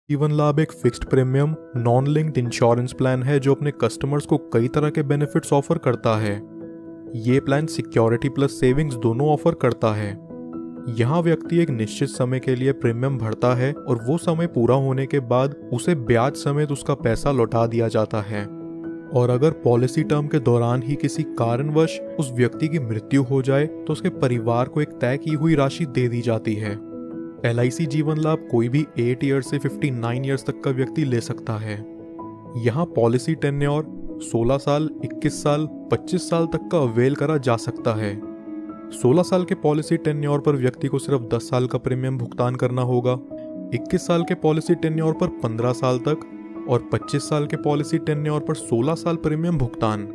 जीवन लाभ एक fixed premium non linked insurance plan है जो अपने कस्टमर्स को कई तरह के बेनिफिट्स ऑफर करता है। ये प्लान सिक्योरिटी प्लस सेविंग्स दोनों ऑफर करता है। यहाँ व्यक्ति एक निश्चित समय के लिए प्रीमियम भरता है और वो समय पूरा होने के बाद उसे ब्याज समेत उसका पैसा लौटा दिया जाता है। और अगर पॉलिसी टर्म के दौरान ही किसी कारणवश उस व्यक्ति की मृत्यु हो जाए तो उसके परिवार को एक तय की हुई राशि दे दी जाती है। LIC जीवन लाभ कोई भी 8 ईयर से 59 ईयर्स तक का व्यक्ति ले सकता है। यहाँ पॉलिसी टेन्योर 16 साल, 21 साल, 25 साल तक का अवेल करा जा सकता है। 16 साल के पॉलिसी टेन्योर पर व्यक्ति को सिर्फ 10 साल का प्रीमियम भुगतान करना होगा। 21 साल के पॉलिसी टेन्योर पर 15 साल तक और 25 साल के पॉलिसी टेन्योर पर 16 साल प्रीमियम भुगतान।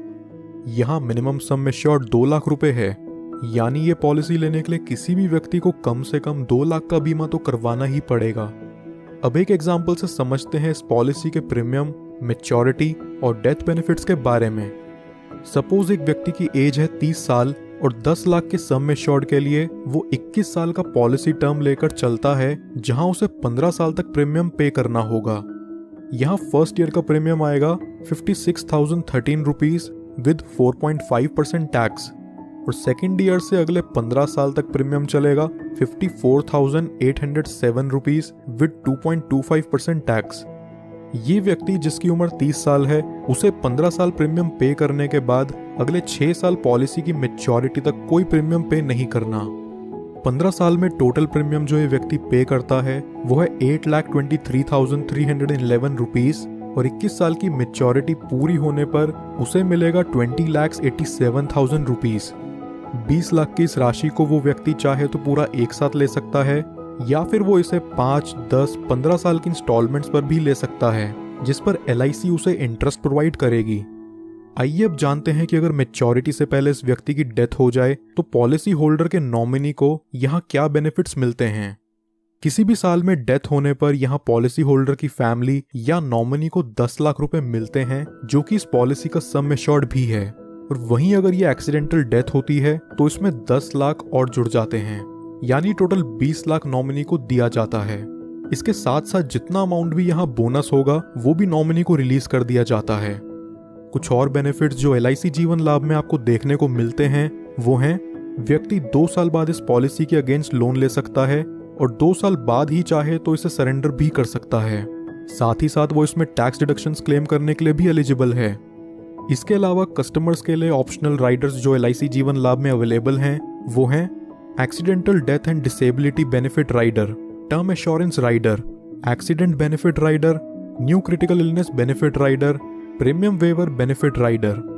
यहाँ मिनिमम सम एश्योर्ड 2 लाख रुपए है, यानी ये पॉलिसी लेने के लिए किसी भी व्यक्ति को कम से कम 2 लाख का बीमा तो करवाना ही पड़ेगा। अब एक एग्जाम्पल से समझते हैं इस पॉलिसी के प्रीमियम, मैच्योरिटी और डेथ बेनिफिट्स के बारे में। सपोज एक व्यक्ति की एज है 30 साल और 10 लाख के सम एश्योर्ड के लिए वो 21 साल का पॉलिसी टर्म लेकर चलता है, जहां उसे 15 साल तक प्रीमियम पे करना होगा। यहाँ फर्स्ट ईयर का प्रीमियम आएगा 56,013 रुपीज विद 4.5% टैक्स और सेकेंड ईयर से अगले 15 साल तक प्रीमियम चलेगा 54,807 रुपीज विद 2.25% टैक्स। ये व्यक्ति जिसकी उम्र 30 साल है उसे 15 साल प्रीमियम पे करने के बाद अगले 6 साल पॉलिसी की मैच्योरिटी तक कोई प्रीमियम पे नहीं करना। 15 साल में टोटल प्रीमियम जो ये व्यक्ति पे करता है वो है 8,23,311 रुपीज और 21 साल की मैच्योरिटी पूरी होने पर उसे मिलेगा 20,87,000 रुपीज। 20 लाख की इस राशि को वो व्यक्ति चाहे तो पूरा एक साथ ले सकता है या फिर वो इसे 5, 10, 15 साल की इंस्टॉलमेंट्स पर भी ले सकता है, जिस पर LIC उसे इंटरेस्ट प्रोवाइड करेगी। आइए अब जानते हैं कि अगर मैच्योरिटी से पहले इस व्यक्ति की डेथ हो जाए तो पॉलिसी होल्डर के नॉमिनी को यहाँ क्या बेनिफिट्स मिलते हैं। किसी भी साल में डेथ होने पर यहाँ पॉलिसी होल्डर की फैमिली या नॉमिनी को 10 लाख रुपए मिलते हैं, जो कि इस पॉलिसी का सम एश्योर्ड भी है। और वहीं अगर ये एक्सीडेंटल डेथ होती है तो इसमें 10 लाख और जुड़ जाते हैं, यानी टोटल 20 लाख नॉमिनी को दिया जाता है। इसके साथ साथ जितना अमाउंट भी यहाँ बोनस होगा वो भी नॉमिनी को रिलीज कर दिया जाता है। कुछ और बेनिफिट्स जो LIC जीवन लाभ में आपको देखने को मिलते हैं वो हैं, व्यक्ति 2 साल बाद इस पॉलिसी के अगेंस्ट लोन ले सकता है और 2 साल बाद ही चाहे तो इसे सरेंडर भी कर सकता है। साथ ही साथ वो इसमें टैक्स डिडक्शंस क्लेम करने के लिए भी एलिजिबल है। इसके अलावा कस्टमर्स के लिए ऑप्शनल राइडर्स जो LIC जीवन लाभ में अवेलेबल हैं वो हैं accidental death and disability benefit rider, term assurance rider, accident benefit rider, new critical illness benefit rider, premium waiver benefit rider.